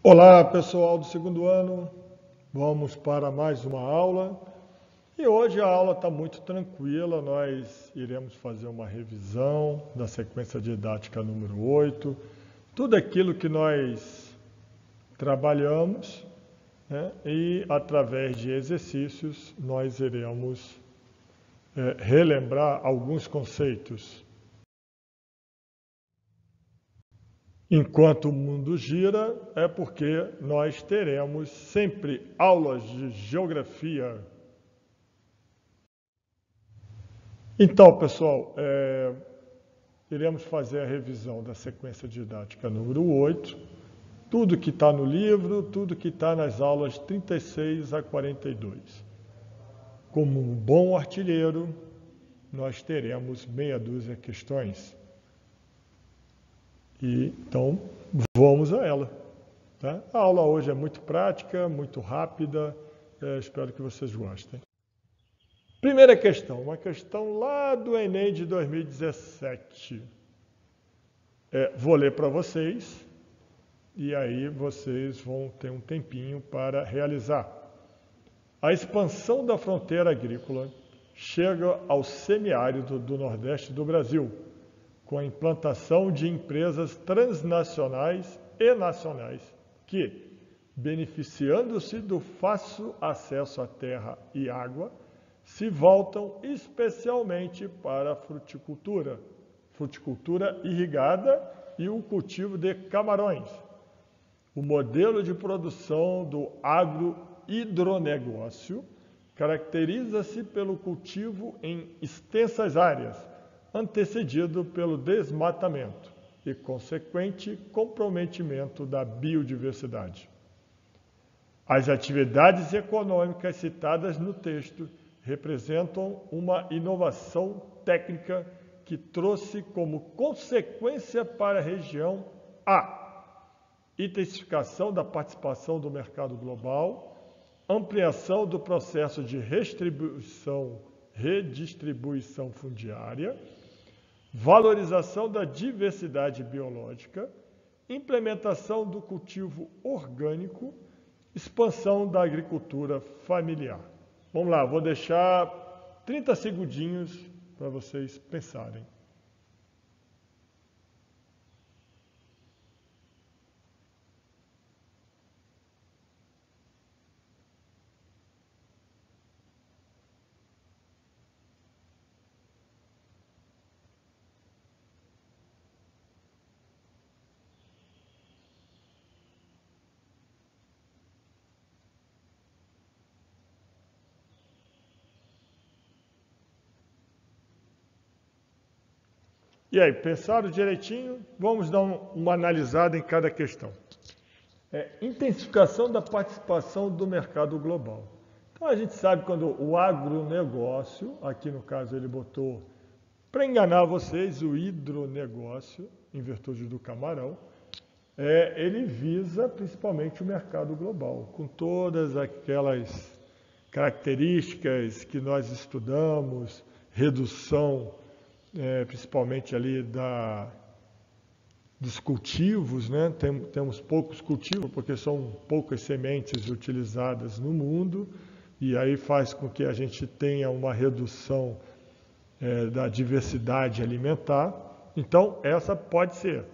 Olá, pessoal do segundo ano. Vamos para mais uma aula. E hoje a aula está muito tranquila. Nós iremos fazer uma revisão da sequência didática número 8. Tudo aquilo que nós trabalhamos, né? E através de exercícios nós iremos relembrar alguns conceitos. Enquanto o mundo gira, é porque nós teremos sempre aulas de geografia. Então, pessoal, iremos fazer a revisão da sequência didática número 8, tudo que está no livro, tudo que está nas aulas 36 a 42. Como um bom artilheiro, nós teremos meia dúzia de questões. Então, vamos a ela. Tá? A aula hoje é muito prática, muito rápida, espero que vocês gostem. Primeira questão, uma questão lá do Enem de 2017. Vou ler para vocês e aí vocês vão ter um tempinho para realizar. A expansão da fronteira agrícola chega ao semiárido do Nordeste do Brasil, com a implantação de empresas transnacionais e nacionais que, beneficiando-se do fácil acesso à terra e água, se voltam especialmente para a fruticultura irrigada e o cultivo de camarões. O modelo de produção do agrohidronegócio caracteriza-se pelo cultivo em extensas áreas, antecedido pelo desmatamento e consequente comprometimento da biodiversidade. As atividades econômicas citadas no texto representam uma inovação técnica que trouxe como consequência para a região a intensificação da participação do mercado global, ampliação do processo de redistribuição fundiária, valorização da diversidade biológica, implementação do cultivo orgânico, expansão da agricultura familiar. Vamos lá, vou deixar 30 segundinhos para vocês pensarem. E aí, pensaram direitinho? Vamos dar uma analisada em cada questão. Intensificação da participação do mercado global. Então a gente sabe quando o agronegócio, aqui no caso ele botou, para enganar vocês, o hidronegócio, em virtude do camarão, ele visa principalmente o mercado global, com todas aquelas características que nós estudamos, redução principalmente ali dos cultivos, né? Temos poucos cultivos porque são poucas sementes utilizadas no mundo e aí faz com que a gente tenha uma redução da diversidade alimentar. Então, essa pode ser.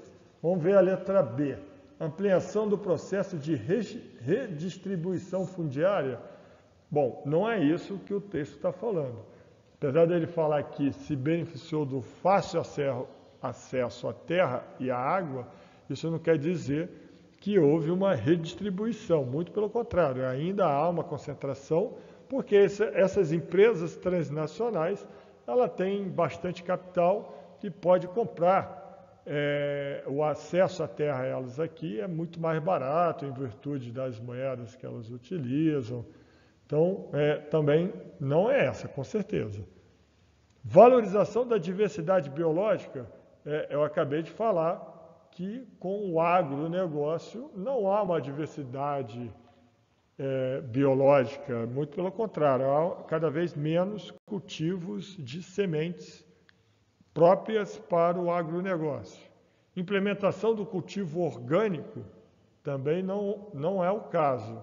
Vamos ver a letra B. Ampliação do processo de redistribuição fundiária. Bom, não é isso que o texto está falando. Apesar dele falar que se beneficiou do fácil acesso à terra e à água, isso não quer dizer que houve uma redistribuição, muito pelo contrário, ainda há uma concentração, porque essas empresas transnacionais, ela tem bastante capital que pode comprar o acesso à terra a elas aqui é muito mais barato em virtude das moedas que elas utilizam. Então, também não é essa, com certeza. Valorização da diversidade biológica, eu acabei de falar que com o agronegócio não há uma diversidade biológica, muito pelo contrário, há cada vez menos cultivos de sementes próprias para o agronegócio. Implementação do cultivo orgânico Também não é o caso.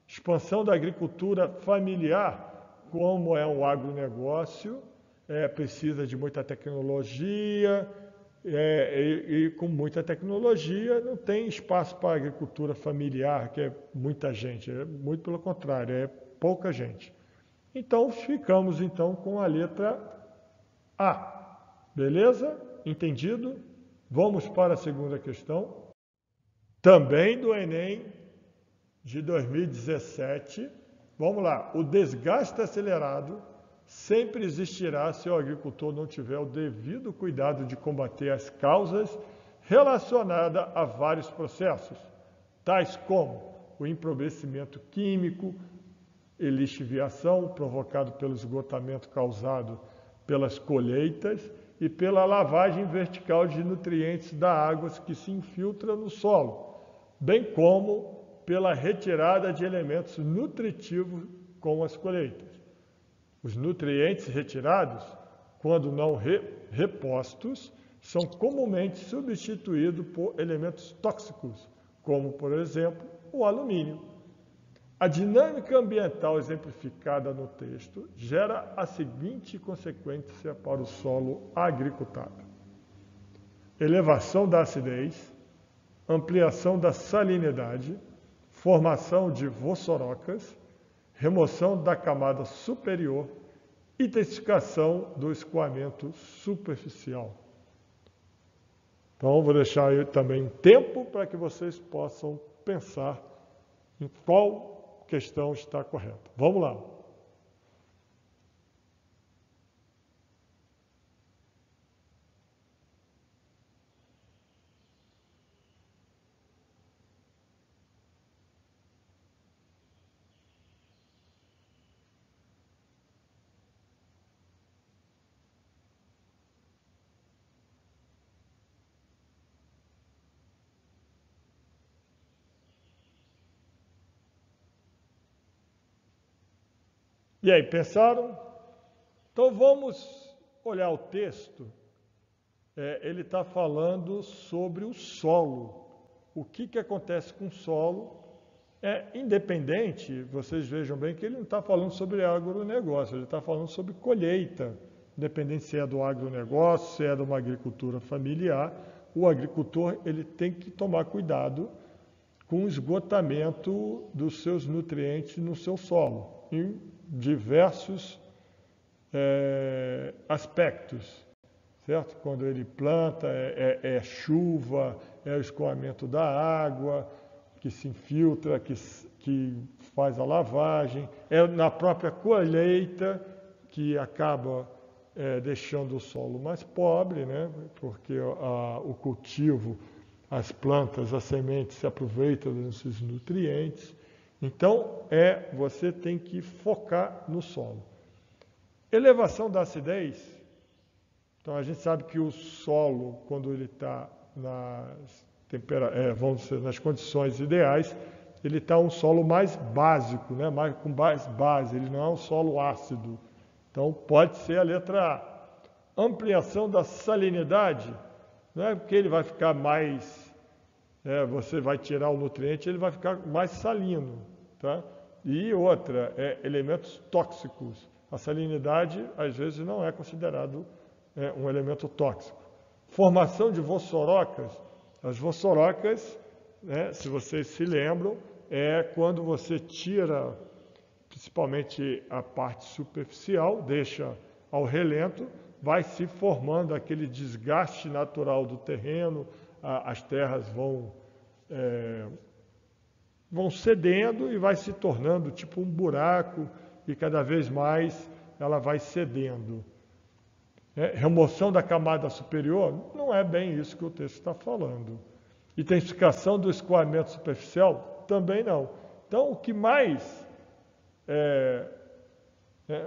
Expansão da agricultura familiar, como é um agronegócio, precisa de muita tecnologia, e com muita tecnologia não tem espaço para a agricultura familiar, que é muita gente, muito pelo contrário, é pouca gente. Então, ficamos então com a letra A. Beleza? Entendido? Vamos para a segunda questão. Também do Enem de 2017. Vamos lá. O desgaste acelerado sempre existirá se o agricultor não tiver o devido cuidado de combater as causas relacionadas a vários processos, tais como o empobrecimento químico e lixiviação provocado pelo esgotamento causado pelas colheitas e pela lavagem vertical de nutrientes da água que se infiltra no solo, bem como pela retirada de elementos nutritivos com as colheitas. Os nutrientes retirados, quando não repostos, são comumente substituídos por elementos tóxicos, como, por exemplo, o alumínio. A dinâmica ambiental exemplificada no texto gera a seguinte consequência para o solo agricultado: elevação da acidez, ampliação da salinidade, formação de vossorocas, remoção da camada superior, intensificação do escoamento superficial. Então, vou deixar aí também um tempo para que vocês possam pensar em qual questão está correta. Vamos lá. E aí, pensaram? Então vamos olhar o texto. Ele está falando sobre o solo. O que acontece com o solo é independente, vocês vejam bem que ele não está falando sobre agronegócio, ele está falando sobre colheita. Independente se é do agronegócio, se é de uma agricultura familiar, o agricultor ele tem que tomar cuidado com o esgotamento dos seus nutrientes no seu solo, em diversos aspectos, certo? Quando ele planta, é chuva, é o escoamento da água que se infiltra, que faz a lavagem, é na própria colheita que acaba deixando o solo mais pobre, né? Porque o cultivo, as plantas, as sementes se aproveitam desses nutrientes. Então, você tem que focar no solo. Elevação da acidez. Então, a gente sabe que o solo, quando ele está nas condições ideais, ele está um solo mais básico, né? Com mais base, ele não é um solo ácido. Então, pode ser a letra A. Ampliação da salinidade, não é porque ele vai ficar mais... você vai tirar o nutriente, ele vai ficar mais salino, tá? E outra, elementos tóxicos. A salinidade, às vezes, não é considerado um elemento tóxico. Formação de vossorocas. As vossorocas, se vocês se lembram, é quando você tira, principalmente a parte superficial, deixa ao relento, vai se formando aquele desgaste natural do terreno, as terras vão cedendo e vai se tornando tipo um buraco e cada vez mais ela vai cedendo. Remoção da camada superior, não é bem isso que o texto está falando. Intensificação do escoamento superficial, também não. Então, o que mais,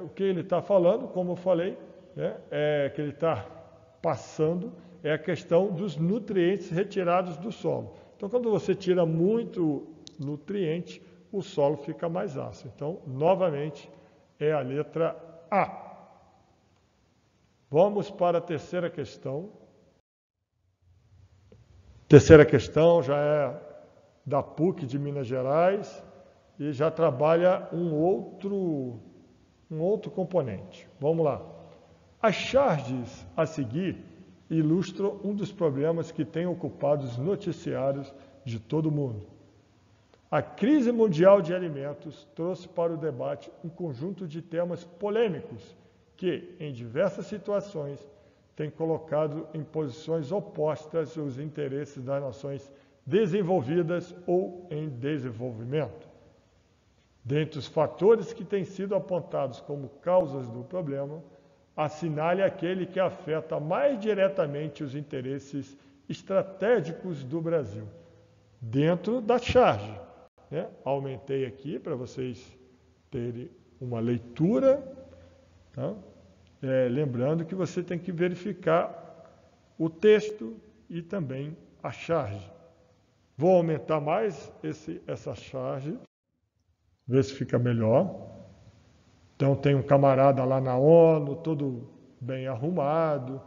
o que ele está falando, como eu falei, que ele está passando, é a questão dos nutrientes retirados do solo. Então, quando você tira muito nutriente, o solo fica mais ácido. Então, novamente, é a letra A. Vamos para a terceira questão. Terceira questão já é da PUC de Minas Gerais e já trabalha um outro componente. Vamos lá. As charges a seguir ilustram um dos problemas que tem ocupado os noticiários de todo o mundo. A crise mundial de alimentos trouxe para o debate um conjunto de temas polêmicos que, em diversas situações, têm colocado em posições opostas os interesses das nações desenvolvidas ou em desenvolvimento. Dentre os fatores que têm sido apontados como causas do problema, assinale aquele que afeta mais diretamente os interesses estratégicos do Brasil, dentro da charge. Aumentei aqui para vocês terem uma leitura, tá? Lembrando que você tem que verificar o texto e também a charge. Vou aumentar mais essa charge, ver se fica melhor. Então tem um camarada lá na ONU, todo bem arrumado,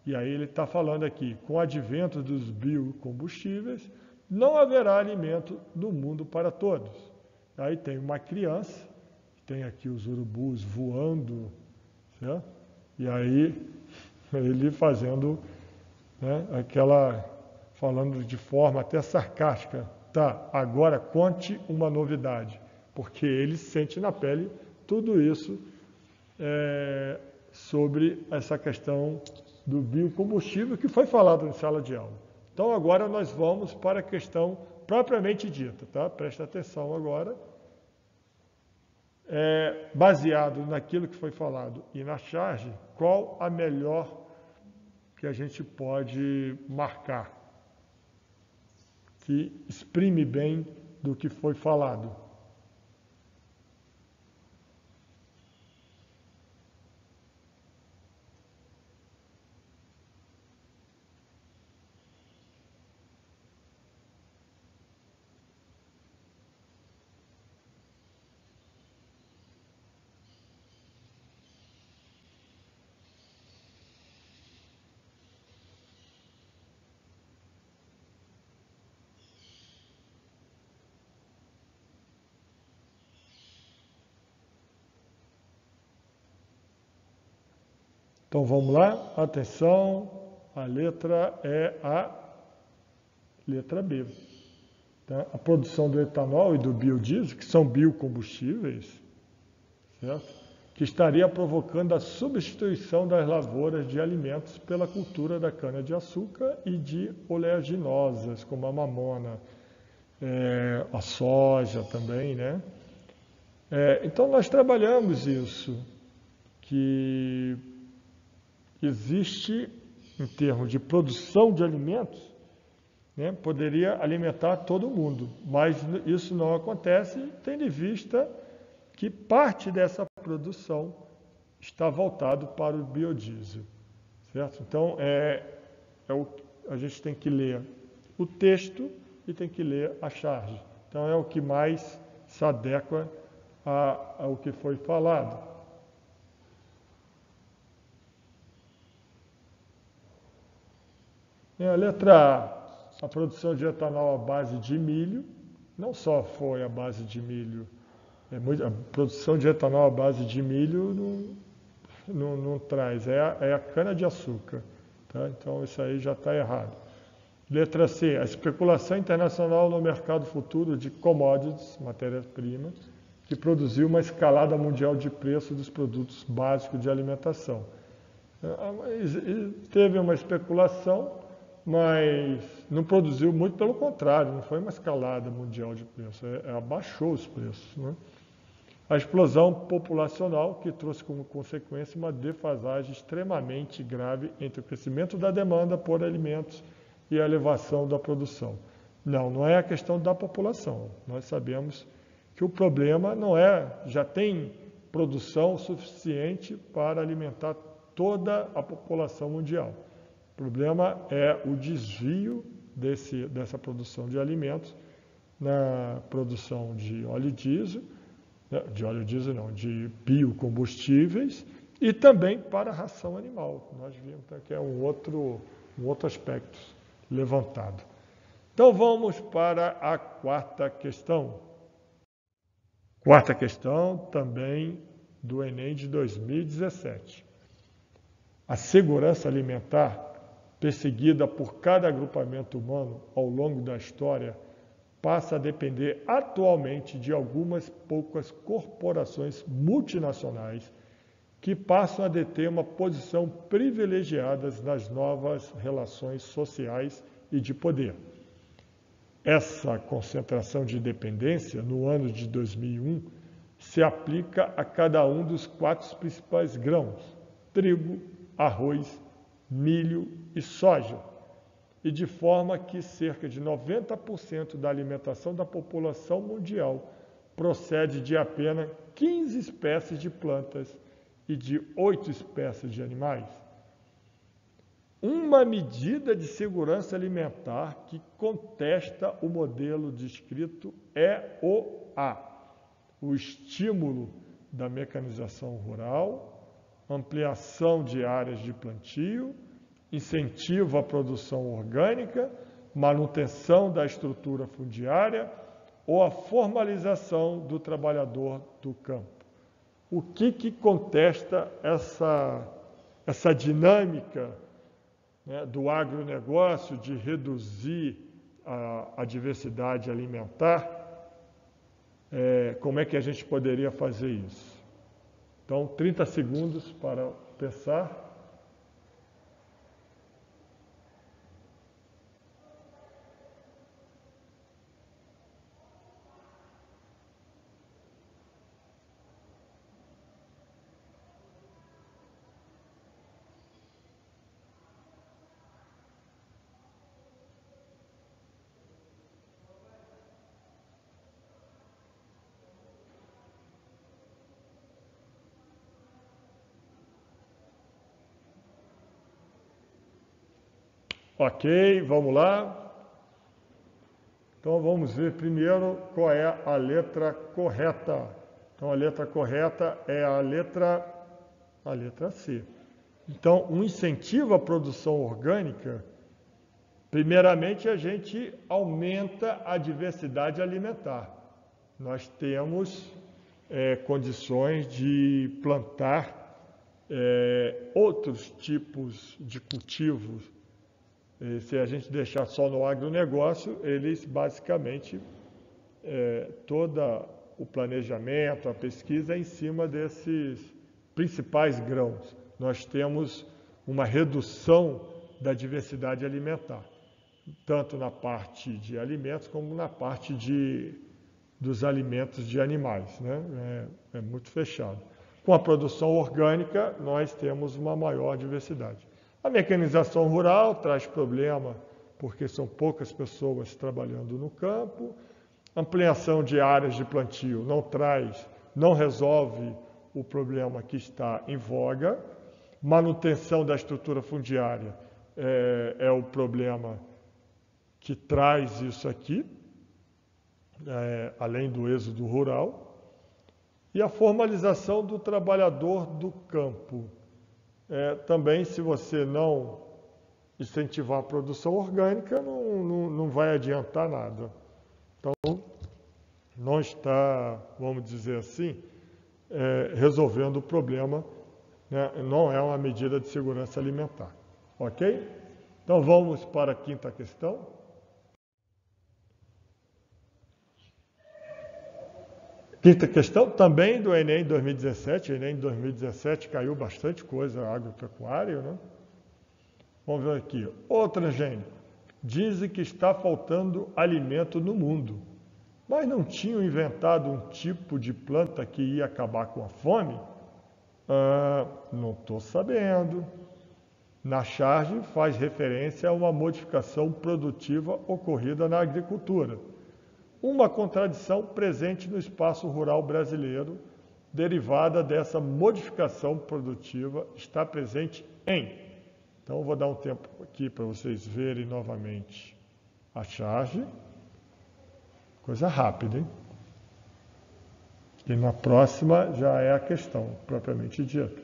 e aí ele está falando aqui, com o advento dos biocombustíveis, não haverá alimento no mundo para todos. Aí tem uma criança, tem aqui os urubus voando, certo? E aí ele fazendo, falando de forma até sarcástica, tá, agora conte uma novidade, porque ele sente na pele tudo isso sobre essa questão do biocombustível que foi falado em sala de aula. Então, agora nós vamos para a questão propriamente dita, tá? Presta atenção agora. Baseado naquilo que foi falado e na charge, qual a melhor que a gente pode marcar, que exprime bem do que foi falado. Então vamos lá, atenção, a letra é a letra B. Tá? A produção do etanol e do biodiesel, que são biocombustíveis, certo? Que estaria provocando a substituição das lavouras de alimentos pela cultura da cana-de-açúcar e de oleaginosas, como a mamona, a soja também, né? Então nós trabalhamos isso, que existe, em termos de produção de alimentos, poderia alimentar todo mundo, mas isso não acontece, tendo em vista que parte dessa produção está voltado para o biodiesel, certo? Então, a gente tem que ler o texto e tem que ler a charge. Então, é o que mais se adequa ao que foi falado. A letra A, a produção de etanol à base de milho, não só foi a base de milho, a produção de etanol à base de milho não traz, é a cana-de-açúcar. Tá? Então isso aí já está errado. Letra C, a especulação internacional no mercado futuro de commodities, matéria-prima, que produziu uma escalada mundial de preço dos produtos básicos de alimentação. Teve uma especulação, mas não produziu muito, pelo contrário, não foi uma escalada mundial de preço, abaixou os preços. Né? A explosão populacional, que trouxe como consequência uma defasagem extremamente grave entre o crescimento da demanda por alimentos e a elevação da produção. Não é a questão da população. Nós sabemos que o problema não já tem produção suficiente para alimentar toda a população mundial. O problema é o desvio dessa produção de alimentos na produção de óleo diesel, de biocombustíveis e também para a ração animal. Nós vimos que é um outro aspecto levantado. Então vamos para a quarta questão. Quarta questão também do Enem de 2017. A segurança alimentar, perseguida por cada agrupamento humano ao longo da história, passa a depender atualmente de algumas poucas corporações multinacionais que passam a deter uma posição privilegiada nas novas relações sociais e de poder. Essa concentração de dependência, no ano de 2001, se aplica a cada um dos 4 principais grãos: trigo, arroz, milho e soja, e de forma que cerca de 90% da alimentação da população mundial procede de apenas 15 espécies de plantas e de 8 espécies de animais. Uma medida de segurança alimentar que contesta o modelo descrito é o estímulo da mecanização rural, ampliação de áreas de plantio, incentivo à produção orgânica, manutenção da estrutura fundiária ou a formalização do trabalhador do campo. O que contesta essa dinâmica, né, do agronegócio de reduzir a diversidade alimentar? Como é que a gente poderia fazer isso? Então, 30 segundos para pensar. Ok, vamos lá. Então vamos ver primeiro qual é a letra correta. Então a letra correta é a letra C. Então, um incentivo à produção orgânica, primeiramente a gente aumenta a diversidade alimentar. Nós temos condições de plantar outros tipos de cultivos. E se a gente deixar só no agronegócio, eles basicamente, todo o planejamento, a pesquisa é em cima desses principais grãos. Nós temos uma redução da diversidade alimentar, tanto na parte de alimentos como na parte dos alimentos de animais, né? É muito fechado. Com a produção orgânica, nós temos uma maior diversidade. A mecanização rural traz problema, porque são poucas pessoas trabalhando no campo. Ampliação de áreas de plantio não resolve o problema que está em voga. Manutenção da estrutura fundiária é o problema que traz isso aqui, além do êxodo rural. E a formalização do trabalhador do campo. Também, se você não incentivar a produção orgânica, não vai adiantar nada. Então, não está, vamos dizer assim, resolvendo o problema, né? Não é uma medida de segurança alimentar. Ok? Então, vamos para a quinta questão. Quinta questão, também do Enem 2017. Enem 2017 caiu bastante coisa agropecuária, né? Vamos ver aqui. O transgênico. Dizem que está faltando alimento no mundo, mas não tinham inventado um tipo de planta que ia acabar com a fome? Não estou sabendo. Na charge faz referência a uma modificação produtiva ocorrida na agricultura. Uma contradição presente no espaço rural brasileiro, derivada dessa modificação produtiva, está presente em... Então, eu vou dar um tempo aqui para vocês verem novamente a charge. Coisa rápida, hein? E na próxima já é a questão, propriamente dita.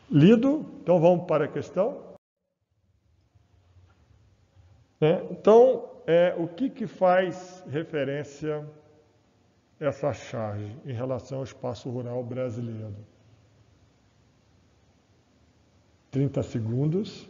Lido, então vamos para a questão. Então, o que faz referência essa charge em relação ao espaço rural brasileiro? 30 segundos.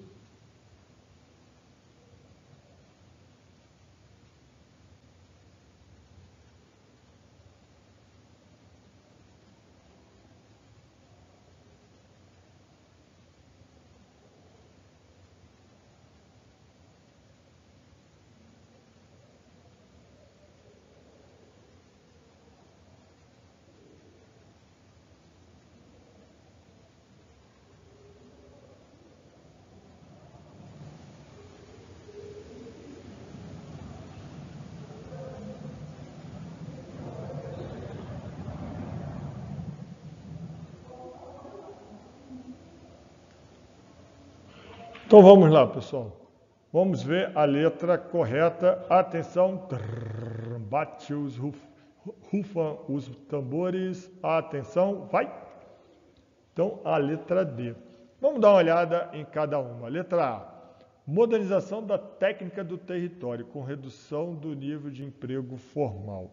Então vamos lá, pessoal. Vamos ver a letra correta. Atenção, bate os rufam os tambores. Atenção, vai. Então a letra D. Vamos dar uma olhada em cada uma. Letra A. Modernização da técnica do território com redução do nível de emprego formal.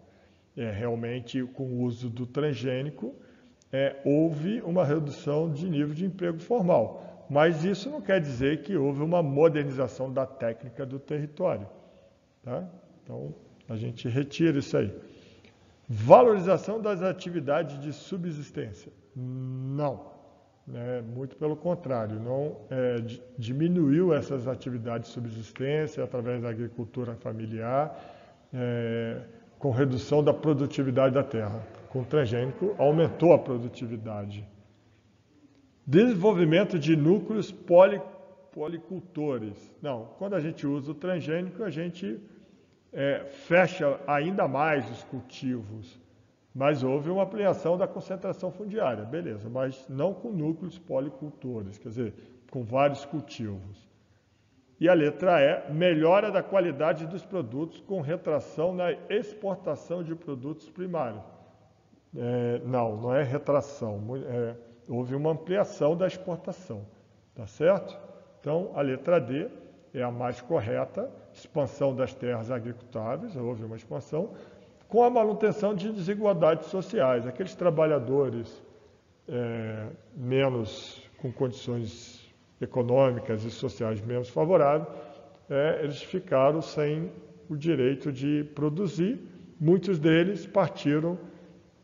Realmente, com o uso do transgênico, houve uma redução de nível de emprego formal. Mas isso não quer dizer que houve uma modernização da técnica do território. Tá? Então, a gente retira isso aí. Valorização das atividades de subsistência. Não. Muito pelo contrário. Não diminuiu essas atividades de subsistência através da agricultura familiar, com redução da produtividade da terra. Com o transgênico, aumentou a produtividade. Desenvolvimento de núcleos policultores. Não, quando a gente usa o transgênico, a gente fecha ainda mais os cultivos, mas houve uma ampliação da concentração fundiária, beleza, mas não com núcleos policultores, quer dizer, com vários cultivos. E a letra E, melhora da qualidade dos produtos com retração na exportação de produtos primários. Não é retração, houve uma ampliação da exportação, tá certo? Então, a letra D é a mais correta, expansão das terras agricultáveis, houve uma expansão, com a manutenção de desigualdades sociais. Aqueles trabalhadores menos com condições econômicas e sociais menos favoráveis, eles ficaram sem o direito de produzir. Muitos deles partiram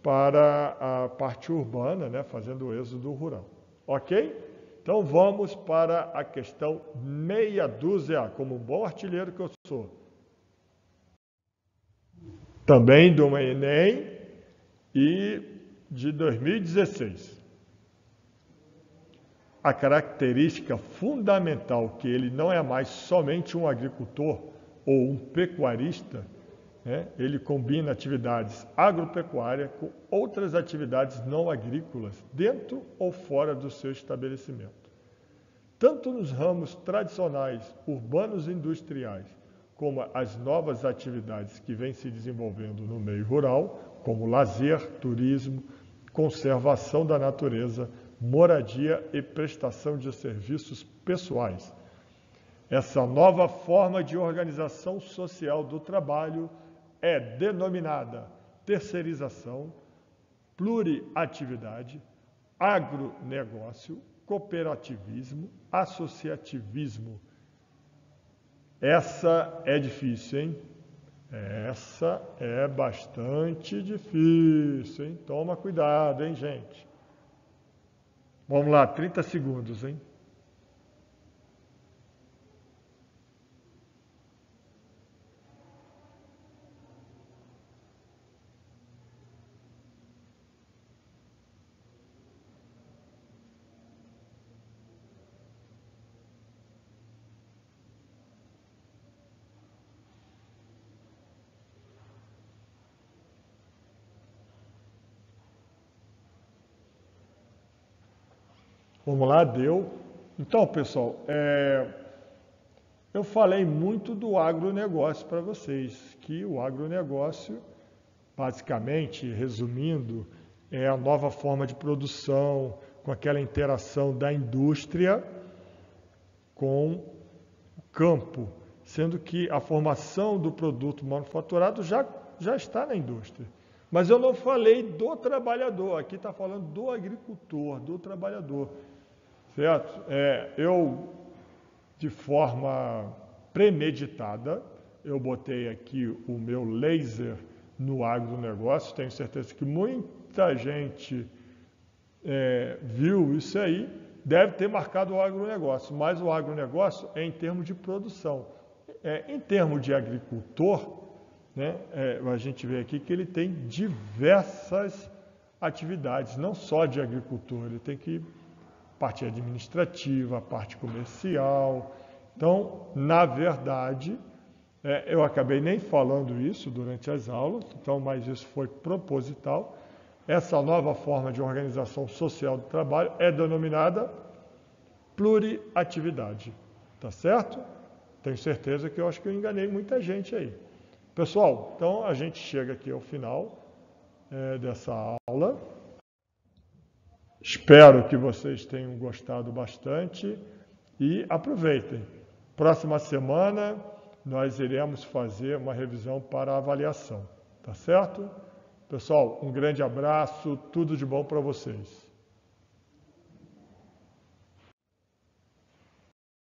para a parte urbana, fazendo o êxodo rural. Ok? Então vamos para a questão meia dúzia, como um bom artilheiro que eu sou. Também do Enem e de 2016. A característica fundamental que ele não é mais somente um agricultor ou um pecuarista, ele combina atividades agropecuárias com outras atividades não agrícolas, dentro ou fora do seu estabelecimento. Tanto nos ramos tradicionais, urbanos e industriais, como as novas atividades que vêm se desenvolvendo no meio rural, como lazer, turismo, conservação da natureza, moradia e prestação de serviços pessoais. Essa nova forma de organização social do trabalho é denominada terceirização, pluriatividade, agronegócio, cooperativismo, associativismo. Essa é difícil, hein? Essa é bastante difícil, hein? Toma cuidado, hein, gente? Vamos lá, 30 segundos, hein? Vamos lá, deu. Então, pessoal, eu falei muito do agronegócio para vocês, que o agronegócio, basicamente, resumindo, é a nova forma de produção, com aquela interação da indústria com o campo, sendo que a formação do produto manufaturado já está na indústria. Mas eu não falei do trabalhador, aqui está falando do agricultor, do trabalhador, certo? Eu, de forma premeditada, eu botei aqui o meu laser no agronegócio, tenho certeza que muita gente viu isso aí, deve ter marcado o agronegócio, mas o agronegócio é em termos de produção. Em termos de agricultor, né, a gente vê aqui que ele tem diversas atividades, não só de agricultor, ele tem que parte administrativa, parte comercial. Então, na verdade, eu acabei nem falando isso durante as aulas, então, mas isso foi proposital. Essa nova forma de organização social do trabalho é denominada pluriatividade, tá certo? Tenho certeza que eu acho que eu enganei muita gente aí. Pessoal, então a gente chega aqui ao final dessa aula. Espero que vocês tenham gostado bastante e aproveitem. Próxima semana nós iremos fazer uma revisão para avaliação, tá certo? Pessoal, um grande abraço, tudo de bom para vocês.